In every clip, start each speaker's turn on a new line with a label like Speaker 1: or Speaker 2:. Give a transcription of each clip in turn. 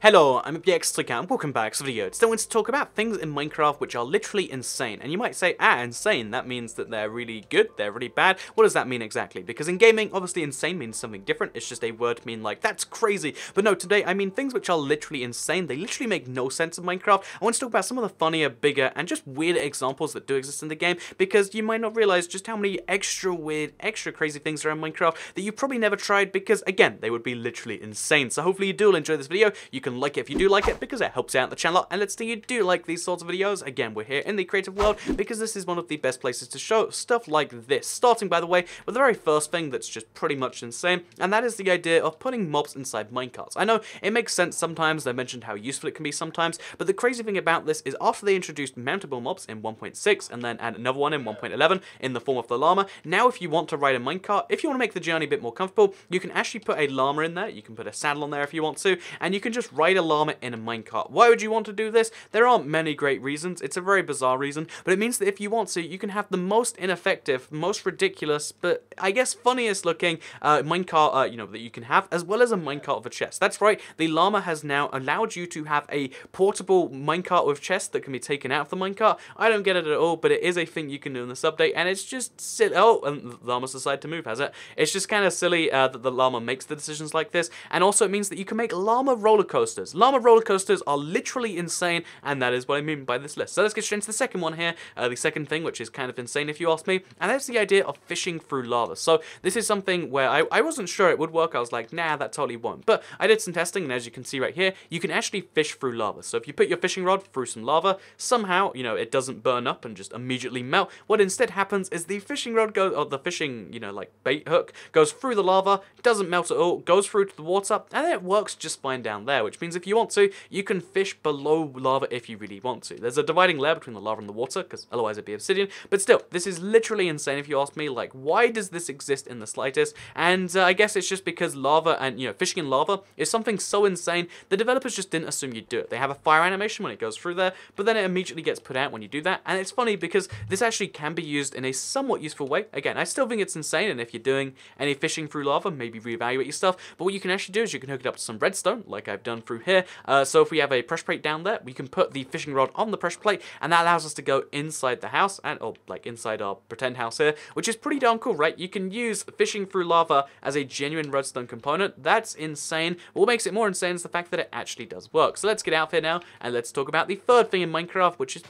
Speaker 1: Hello, I'm PS3 and welcome back to the video. Today I want to talk about things in Minecraft which are literally insane. And you might say, insane, that means that they're really good, they're really bad. What does that mean exactly? Because in gaming, obviously insane means something different. It's just a word to mean like, that's crazy. But no, today I mean things which are literally insane. They literally make no sense in Minecraft. I want to talk about some of the funnier, bigger, and just weirder examples that do exist in the game, because you might not realize just how many extra weird, extra crazy things are in Minecraft that you probably never tried, because again, they would be literally insane. So hopefully you do enjoy this video. You can like it if you do like it, because it helps out the channel, and let's say you do like these sorts of videos. Again, we're here in the creative world because this is one of the best places to show stuff like this. Starting, by the way, with the very first thing that's just pretty much insane, and that is the idea of putting mobs inside minecarts. I know it makes sense sometimes, they mentioned how useful it can be sometimes, but the crazy thing about this is after they introduced mountable mobs in 1.6 and then add another one in 1.11 in the form of the llama, now if you want to ride a minecart, if you want to make the journey a bit more comfortable, you can actually put a llama in there, you can put a saddle on there if you want to, and you can just ride a llama in a minecart. Why would you want to do this? There aren't many great reasons. It's a very bizarre reason, but it means that if you want to, you can have the most ineffective, most ridiculous, but I guess funniest looking minecart, that you can have, as well as a minecart with a chest. That's right, the llama has now allowed you to have a portable minecart with chest that can be taken out of the minecart. I don't get it at all, but it is a thing you can do in this update, and it's just silly. Oh, and the llama's decided to move, has it? It's just kind of silly that the llama makes the decisions like this, and also it means that you can make llama roller coasters. Llama roller coasters are literally insane, and that is what I mean by this list. So let's get straight into the second one here, the second thing, which is kind of insane if you ask me, and that's the idea of fishing through lava. So this is something where I wasn't sure it would work. I was like, nah, that totally won't. But I did some testing, and as you can see right here, you can actually fish through lava. So if you put your fishing rod through some lava, somehow, it doesn't burn up and just immediately melt. What instead happens is the fishing rod goes, or the fishing, like bait hook, goes through the lava, doesn't melt at all, goes through to the water, and then it works just fine down there, which means if you want to, you can fish below lava if you really want to. There's a dividing layer between the lava and the water, because otherwise it'd be obsidian, but still, this is literally insane if you ask me. Like, why does this exist in the slightest? And I guess it's just because lava and, fishing in lava is something so insane, the developers just didn't assume you'd do it. They have a fire animation when it goes through there, but then it immediately gets put out when you do that, and it's funny because this actually can be used in a somewhat useful way. Again, I still think it's insane, and if you're doing any fishing through lava, maybe reevaluate your stuff, but what you can actually do is you can hook it up to some redstone, like I've done through here. So if we have a pressure plate down there, we can put the fishing rod on the pressure plate, and that allows us to go inside the house, or like inside our pretend house here, which is pretty darn cool, right? You can use fishing through lava as a genuine redstone component. That's insane. What makes it more insane is the fact that it actually does work. So let's get out here now, and let's talk about the third thing in Minecraft, which is,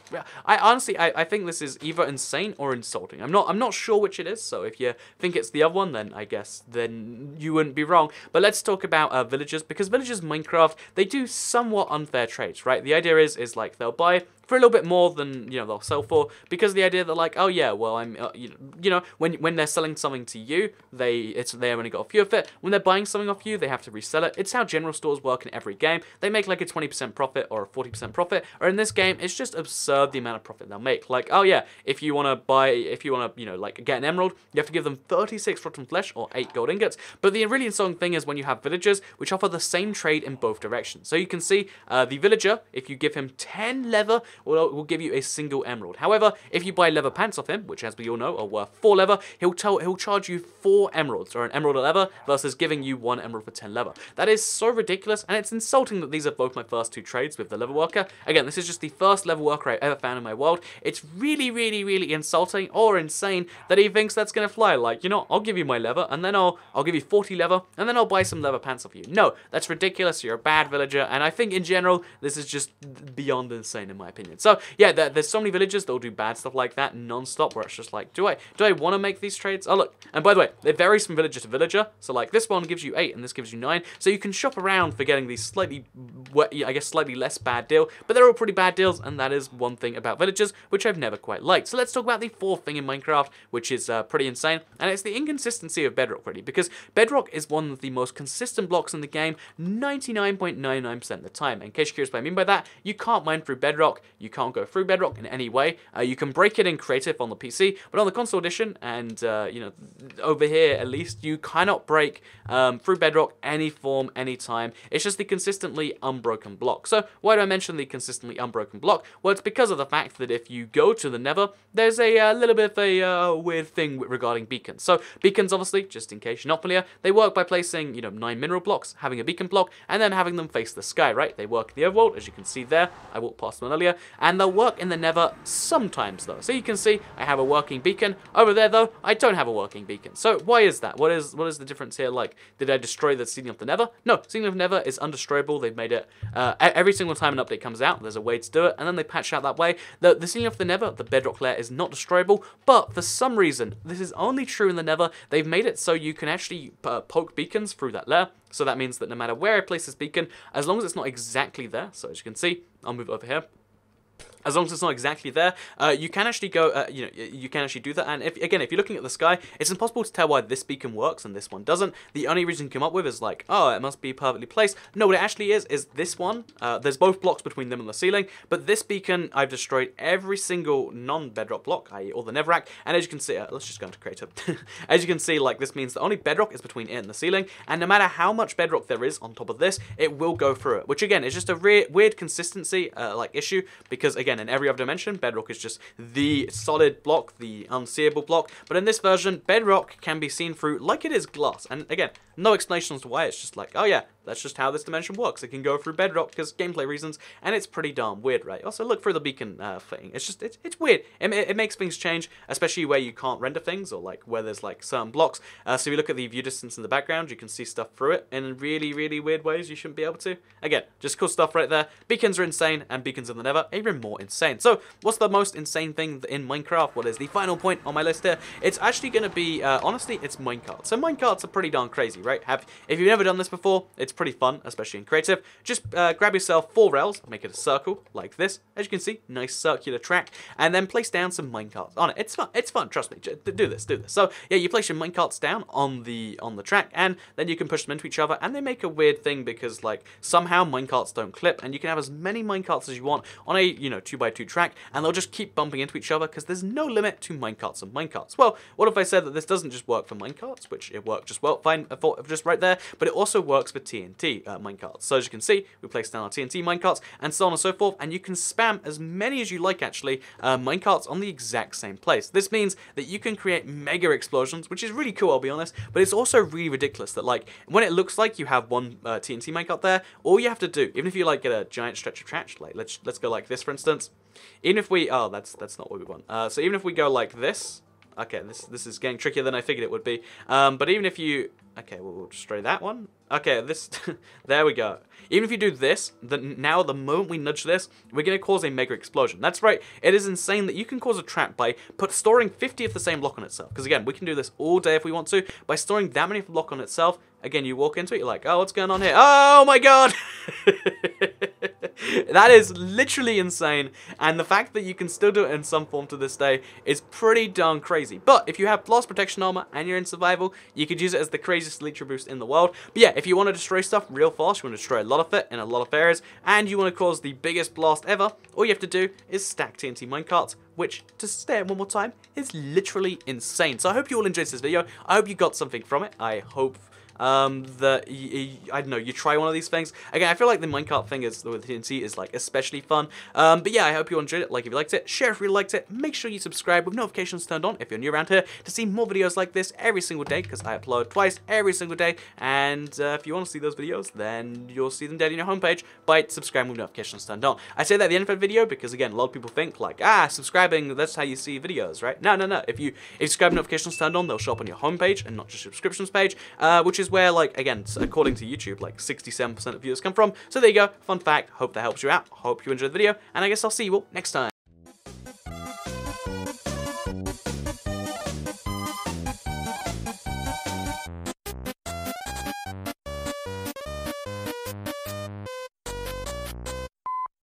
Speaker 1: I think this is either insane or insulting. I'm not sure which it is, so if you think it's the other one, then I guess then you wouldn't be wrong. But let's talk about villagers, because villagers in Minecraft, they do somewhat unfair trades, right? The idea is like they'll buy for a little bit more than they'll sell for, because the idea that like, oh yeah, well I'm when they're selling something to you, they only got a few of it. When they're buying something off you, they have to resell it. It's how general stores work in every game. They make like a 20% profit or a 40% profit, or in this game, it's just absurd the amount of profit they'll make. Like, oh yeah, if you want to like get an emerald, you have to give them 36 rotten flesh or 8 gold ingots. But the really insulting thing is when you have villagers which offer the same trade in both directions. So you can see the villager, if you give him 10 leather, will give you a single emerald. However, if you buy leather pants off him, which as we all know are worth 4 leather, he'll charge you 4 emeralds, or an emerald a leather, versus giving you 1 emerald for 10 leather. That is so ridiculous, and it's insulting that these are both my first 2 trades with the leather worker. Again, this is just the first leather worker I've ever found in my world. It's really, really, really insulting or insane that he thinks that's gonna fly. Like, I'll give you my leather, and then I'll give you 40 leather, and then I'll buy some leather pants off you. No, that's ridiculous. You're a bad villager, and I think in general, this is just beyond insane in my opinion. So yeah, there's so many villagers that will do bad stuff like that non-stop, where it's just like, do I want to make these trades? Oh look, and by the way, it varies from villager to villager. So like this one gives you 8 and this gives you 9. So you can shop around for getting these slightly less bad deal, but they're all pretty bad deals, and that is one thing about villagers which I've never quite liked. So let's talk about the fourth thing in Minecraft, which is pretty insane, and it's the inconsistency of Bedrock, really, because Bedrock is one of the most consistent blocks in the game 99.99% of the time. In case you're curious what I mean by that, you can't mine through Bedrock. you can't go through Bedrock in any way. You can break it in creative on the PC, but on the console edition, and you know, over here at least, you cannot break through Bedrock any form, any time. It's just the consistently unbroken block. So why do I mention the consistently unbroken block? Well, it's because of the fact that if you go to the Nether, there's a little bit of a weird thing regarding beacons. So beacons, obviously, just in case you're not familiar, they work by placing, you know, 9 mineral blocks, having a beacon block, and then having them face the sky, right? They work in the overworld, as you can see there. I walked past one earlier, and they'll work in the Nether sometimes, though. So you can see I have a working beacon. Over there, though, I don't have a working beacon. So why is that? What is the difference here? Like, did I destroy the ceiling of the Nether? No, ceiling of the Nether is undestroyable. They've made it every single time an update comes out, there's a way to do it, and then they patch out that way. The ceiling of the Nether, the bedrock layer, is not destroyable, but for some reason, this is only true in the Nether. They've made it so you can actually poke beacons through that layer. So that means that no matter where I place this beacon, as long as it's not exactly there, so as you can see, I'll move over here. As long as it's not exactly there, you can actually go, you know, you can actually do that. And if you're looking at the sky, it's impossible to tell why this beacon works and this one doesn't. The only reason you come up with is like, oh, it must be perfectly placed. No, what it actually is this one. There's both blocks between them and the ceiling, but this beacon, I've destroyed every single non-bedrock block, i.e. all the netherrack. And as you can see, let's just go into creative. As you can see, like, this means that only bedrock is between it and the ceiling, and no matter how much bedrock there is on top of this, it will go through it. Which again is just a weird consistency like issue, because again, in every other dimension, bedrock is just the solid block, the unseeable block, but in this version, bedrock can be seen through like it is glass. And again, no explanation as to why. It's just like, oh yeah, that's just how this dimension works. It can go through bedrock because gameplay reasons, and it's pretty darn weird, right? Also, look through the beacon thing. It's just, it's weird. It makes things change, especially where you can't render things, or like where there's like certain blocks. So if you look at the view distance in the background, you can see stuff through it in really, really weird ways you shouldn't be able to. Again, just cool stuff right there. Beacons are insane, and beacons in the Nether are even more insane. So what's the most insane thing in Minecraft? What is the final point on my list here? It's actually going to be, honestly, it's minecarts. So minecarts are pretty darn crazy, right? If you've never done this before, it's pretty fun, especially in creative. Just grab yourself 4 rails, make it a circle like this. As you can see, nice circular track, and then place down some minecarts on it. It's fun, trust me. Do this. So yeah, you place your minecarts down on the track, and then you can push them into each other, and they make a weird thing because like somehow minecarts don't clip, and you can have as many minecarts as you want on a 2x2 track, and they'll just keep bumping into each other because there's no limit to minecarts and minecarts. Well, what if I said that this doesn't just work for minecarts, which it worked just well, fine, just right there, but it also works for TNT minecarts. So as you can see, we place down our TNT minecarts, and so on and so forth, and you can spam as many as you like, actually, minecarts on the exact same place. This means that you can create mega explosions, which is really cool, I'll be honest, but it's also really ridiculous that, like, when it looks like you have one TNT minecart there, all you have to do, even if you, like, get a giant stretch of track, like, let's go like this, for instance. Even if we, oh, that's not what we want. So even if we go like this, okay, this is getting trickier than I figured it would be. But even if you, okay, we'll destroy that one. Okay, this, there we go. Even if you do this, now the moment we nudge this, we're going to cause a mega explosion. That's right, it is insane that you can cause a trap by storing 50 of the same block on itself. Because again, we can do this all day if we want to. By storing that many of the block on itself, again, you walk into it, you're like, oh, what's going on here? Oh my god! That is literally insane, and the fact that you can still do it in some form to this day is pretty darn crazy. But if you have blast protection armor and you're in survival, you could use it as the craziest Elytra boost in the world. But yeah, if you want to destroy stuff real fast, you want to destroy a lot of it in a lot of areas, and you want to cause the biggest blast ever, all you have to do is stack TNT minecarts, which, to say it one more time, is literally insane. So I hope you all enjoyed this video. I hope you got something from it. I hope that I don't know, you try one of these things. Again, I feel like the minecart thing is with TNT is like especially fun. But yeah, I hope you all enjoyed it. Like if you liked it, share if you liked it. Make sure you subscribe with notifications turned on if you're new around here to see more videos like this every single day, because I upload twice every single day. And if you want to see those videos, then you'll see them dead on your homepage by subscribing with notifications turned on. I say that at the end of the video because again, a lot of people think like, subscribing, that's how you see videos, right? No. If you subscribe notifications turned on, they'll show up on your homepage and not just your subscriptions page, which is where, like, again, according to YouTube, like 67% of viewers come from. So there you go, fun fact. Hope that helps you out. Hope you enjoyed the video, and I guess I'll see you all next time.